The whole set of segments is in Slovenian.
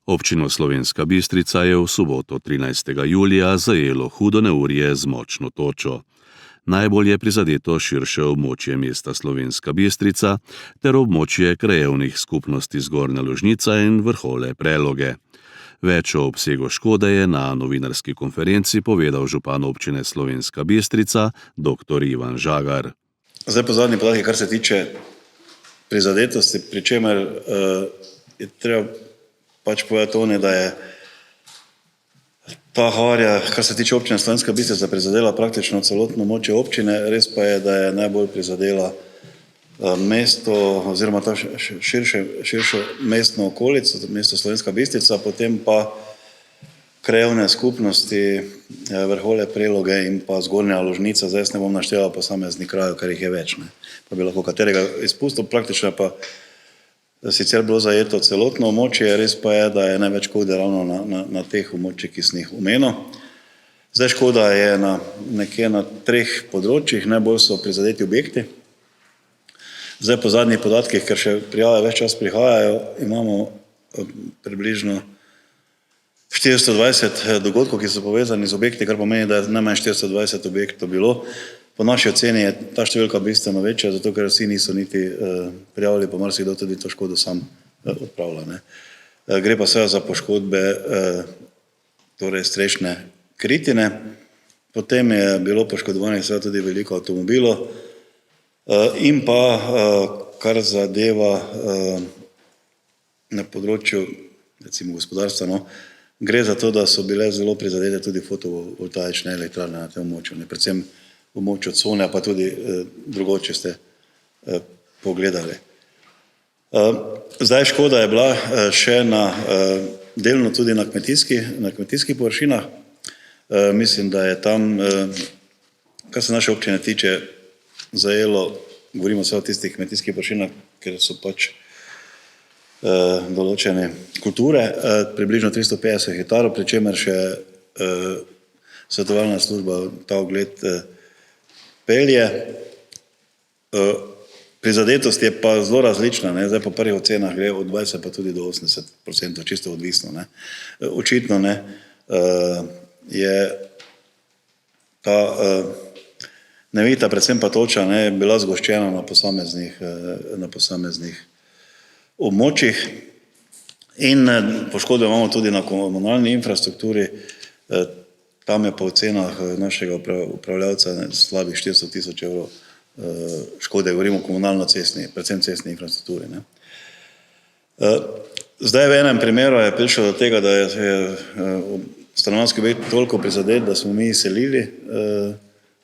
Občino Slovenska Bistrica je v soboto 13. julija zajelo hudo neurje z močno točo. Najbolj je prizadeto širše območje mesta Slovenska Bistrica ter območje krajevnih skupnosti Zgornja Lužnica in Vrhole Preloge. Več o obsegu škode je na novinarski konferenci povedal župan občine Slovenska Bistrica, dr. Ivan Žagar. Zdaj po zadnji podatki, kar se tiče prizadetosti, pri čemer je treba pač povedati to, da je ta havarija, kar se tiče občine Slovenska Bistrica, prizadela praktično celotno območje občine, res pa je, da je najbolj prizadela mesto oziroma ta širšo mestno okolico, mesto Slovenska Bistrica, potem pa krajevne skupnosti Vrhole Preloge in pa Zgornja Lužnica. Zdaj ne bom našteval posameznih krajev, ker jih je več, pa bi lahko katerega izpustil, praktično pa sicer bilo zajeto celotno območje, res pa je, da je največ škode ravno na teh območjih, ki sem jih omenil. Zdaj škoda je nekje na 3 področjih, najbolj so prizadeti objekti. Zdaj po zadnjih podatkih, ker še prijave več čas prihajajo, imamo približno 420 dogodkov, ki so povezani z objekti, kar pomeni, da je najmanj 420 objektov bilo. Po naši oceni je ta številka bistveno večja, zato ker vsi niso niti prijavili, pa marsikdo tudi to škodo sam odpravlja. Gre pa seveda za poškodbe torej strešne kritine, potem je bilo poškodovanih seveda tudi veliko avtomobilov in pa kar zadeva na področju recimo gospodarstva, gre za to, da so bile zelo prizadete tudi fotovoltaične elektrarne na tem območju, predvsem v območju Cone, pa tudi drugod, če ste pogledali. Zdaj škoda je bila še delno tudi na kmetijskih površinah. Mislim, da je tam, kar se naše občine tiče, zajelo, govorimo vse o tistih kmetijskih površinah, ker so pač določene kulture, približno 350 hektarov, pri čemer še svetovalna služba ta ogled pelje. Prizadetost je pa zelo različna, zdaj po prvih ocenah gre od 20 pa tudi do 80%, čisto odvisno. Očitno je ta nevihta, predvsem pa toča, bila zgoščena na posameznih območjih in poškodbe imamo tudi na komunalni infrastrukturi. Tam je po ocenah našega upravljavca slabih 400 tisoč evrov škode, govorimo o komunalno-cestni, predvsem cestni infrastrukturi. Zdaj v enem primeru je prišlo do tega, da je stanovanjski objekt toliko prizadet, da smo mi izselili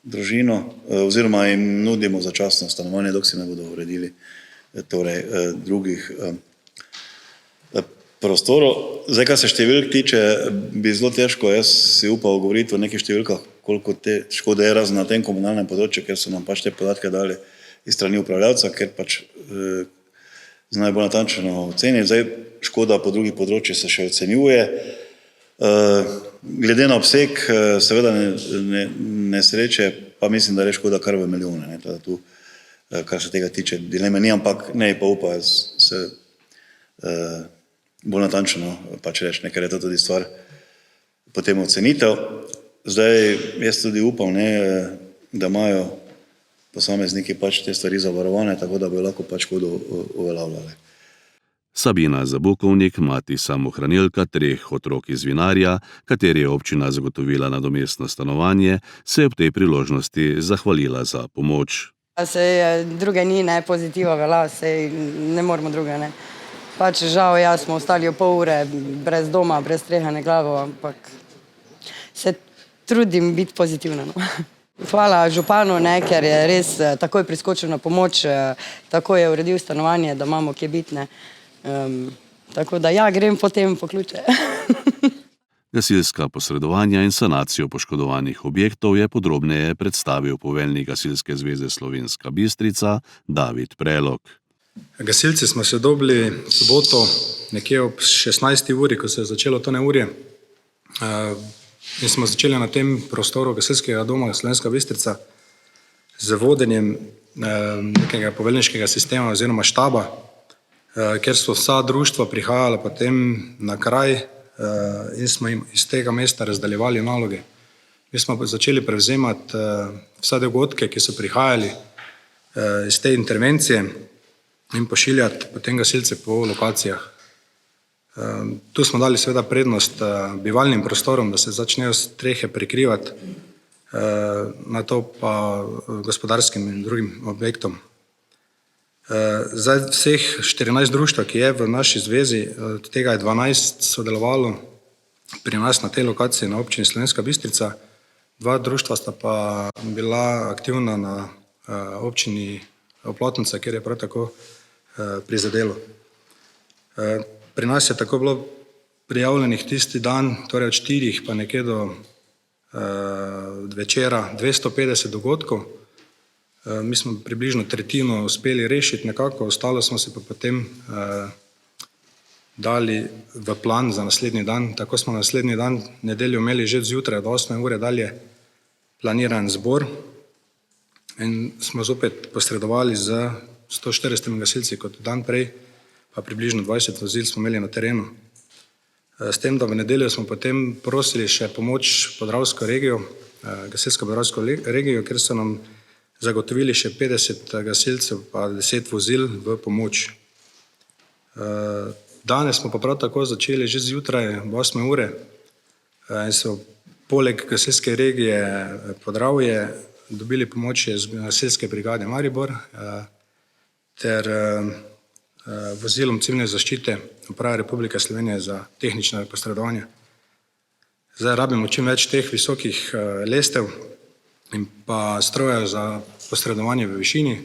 družino oziroma jim nudimo začasno stanovanje, dok si ne bodo uredili drugih prostorov. Zdaj, kar se številk tiče, bi zelo težko jaz si upal govoriti o nekih številkah, koliko te škode je razen na tem komunalnem področju, ker so nam pač te podatke dali iz strani upravljavca, ker pač znajo bolj natančno oceniti. Zdaj škoda po drugih področjih se še ocenjuje. Glede na obseg seveda nesreče, pa mislim, da je škoda kar v milijone. Tu, kar se tega tiče, dileme ni, ampak ne pa upa se bolj natančno pač reči, ker je to tudi stvar potem ocenitev. Zdaj, jaz tudi upam, da imajo posamezniki pač te stvari zavarovane, tako da bi lahko pač škodo uveljavljali. Sabina Zabukovnik, mati samohranilka 3 otrok iz Vinarja, kateri je občina zagotovila nadomestno stanovanje, se je ob tej priložnosti zahvalila za pomoč. Sej druge ni, pozitiva velja, sej ne moramo druge, Pač žal, smo ostali v pol ure brez doma, brez strehe nad glavo, ampak se trudim biti pozitivna. Hvala županu, ker je res takoj priskočil na pomoč, takoj je uredil stanovanje, da imamo kje biti. Tako da grem potem po ključe. Gasilska posredovanja in sanacijo poškodovanih objektov je podrobneje predstavil poveljnik Gasilske zveze Slovenska Bistrica David Prelog. Gasilci smo se dobili v soboto nekje ob 16. uri, ko se je začelo to neurje, in smo začeli na tem prostoru Gasilskega doma Slovenska Bistrica z vodenjem nekega poveljniškega sistema oziroma štaba ker so vsa društva prihajala potem na kraj in smo jim iz tega mesta razdeljevali naloge. Mi smo začeli prevzemati vse dogodke, ki so prihajali iz te intervencije in pošiljati potem gasilce po lokacijah. Tu smo dali seveda prednost bivalnim prostorom, da se začnejo strehe prekrivati, na to pa gospodarskim in drugim objektom. Zdaj vseh 14 društva, ki je v naši zvezi, od tega je 12 sodelovalo pri nas na tej lokaciji na občini Slovenska Bistrica, 2 društva sta pa bila aktivna na občini Oplotnica, kjer je prav tako prizadelo. Pri nas je tako bilo prijavljenih tisti dan, torej od 4 pa nekje do večera 250 dogodkov. Mi smo približno tretjino uspeli rešiti nekako, ostalo smo se pa potem dali v plan za naslednji dan. Tako smo naslednji dan, nedeljo, imeli že zjutraj od 8 ure dalje planiran zbor in smo zopet posredovali z 140 gasilci kot dan prej, pa približno 20 vozil smo imeli na terenu. S tem, da v nedeljo smo potem prosili še pomoč Podravsko regijo, gasilsko Podravsko regijo, ker so nam zagotovili še 50 gasilcev pa 10 vozil v pomoč. Danes smo pa prav tako začeli že zjutraj ob 8 ure in so poleg gasilske regije Podravje dobili pomoč iz gasilske brigade Maribor ter vozilom civilne zaščite Uprave Republike Slovenije za tehnično posredovanje. Zdaj rabimo čim več teh visokih lestev in pa strojev za posredovanje v višini,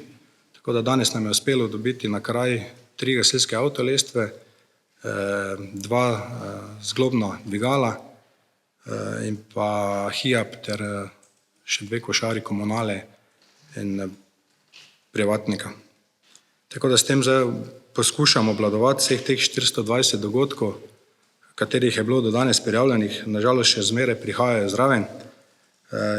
tako da danes nam je uspelo dobiti na kraj 3 gasilske avtolestve, 2 zglobna dvigala in pa HIAB ter še 2 košari komunale in privatnika. Tako da s tem zdaj poskušamo obvladovati vseh teh 420 dogodkov, katerih je bilo do danes prijavljenih, nažalost še zmeraj prihajajo zraven.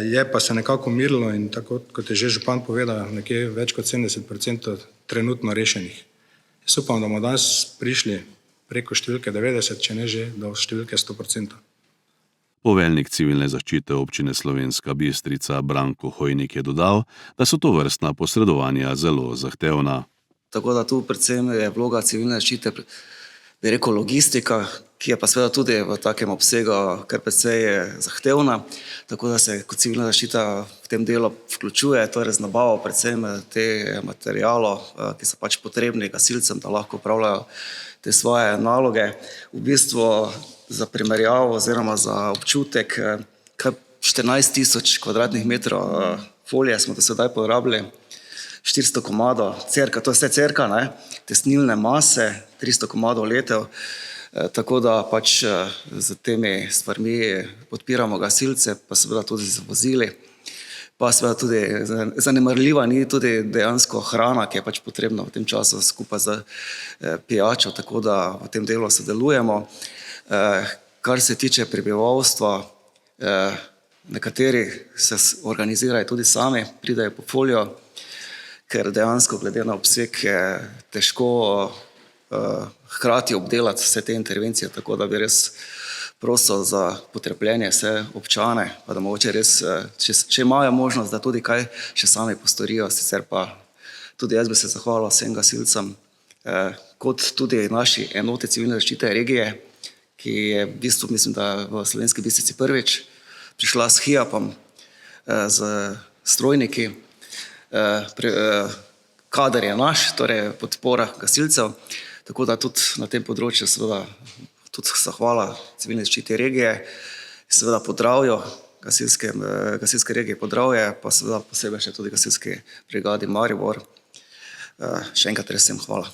Je pa se nekako umirilo in tako, kot je že župan povedal, nekje več kot 70% trenutno rešenih. Jaz upam, da bomo danes prišli preko številke 90, če ne že do številke 100%. Poveljnik civilne zaščite občine Slovenska Bistrica Branko Hojnik je dodal, da so tovrstna posredovanja zelo zahtevna. Tako da tu predvsem je vloga civilne zaščite, bi rekel, logistika, ki je pa seveda tudi v takem obsegu kar precej zahtevna, tako da se kot civilna zaščita v tem delu vključuje, torej z nabavo predvsem te materialov, ki so pač potrebni gasilcem, da lahko opravljajo te svoje naloge. V bistvu za primerjavo oziroma za občutek, kar 14.000 kvadratnih metrov folije smo do sedaj porabili, 400 komadov cerka, to je vse cerka, tesnilne mase, 300 komadov letev, tako da pač z temi stvarmi podpiramo gasilce, pa seveda tudi z vozili, pa seveda tudi zanemarljiva ni tudi dejansko hrana, ki je pač potrebna v tem času skupaj z pijačo, tako da v tem delu sodelujemo. Kar se tiče prebivalstva, nekateri se organizirajo tudi sami, pridejo po folijo, ker dejansko glede na obseg je težko hkrati obdelati vse te intervencije, tako da bi res prosil za potrpljenje vse občane, pa da mogoče res, če imajo možnost, da tudi kaj še sami postorijo, sicer pa tudi jaz bi se zahvalil vsem gasilcem, kot tudi naši enoti civilne zaščite regije, ki je v bistvu, mislim, da v Slovenski Bistrici prvič prišla s HIAB-om, z strojniki, kader je naš, torej podpora gasilcev, tako da tudi na tem področju seveda tudi zahvala civilne zaščite regije, seveda Podravju, gasilske regije Podravje, pa seveda posebej še tudi gasilske brigadi Maribor. Še enkrat res vsem hvala.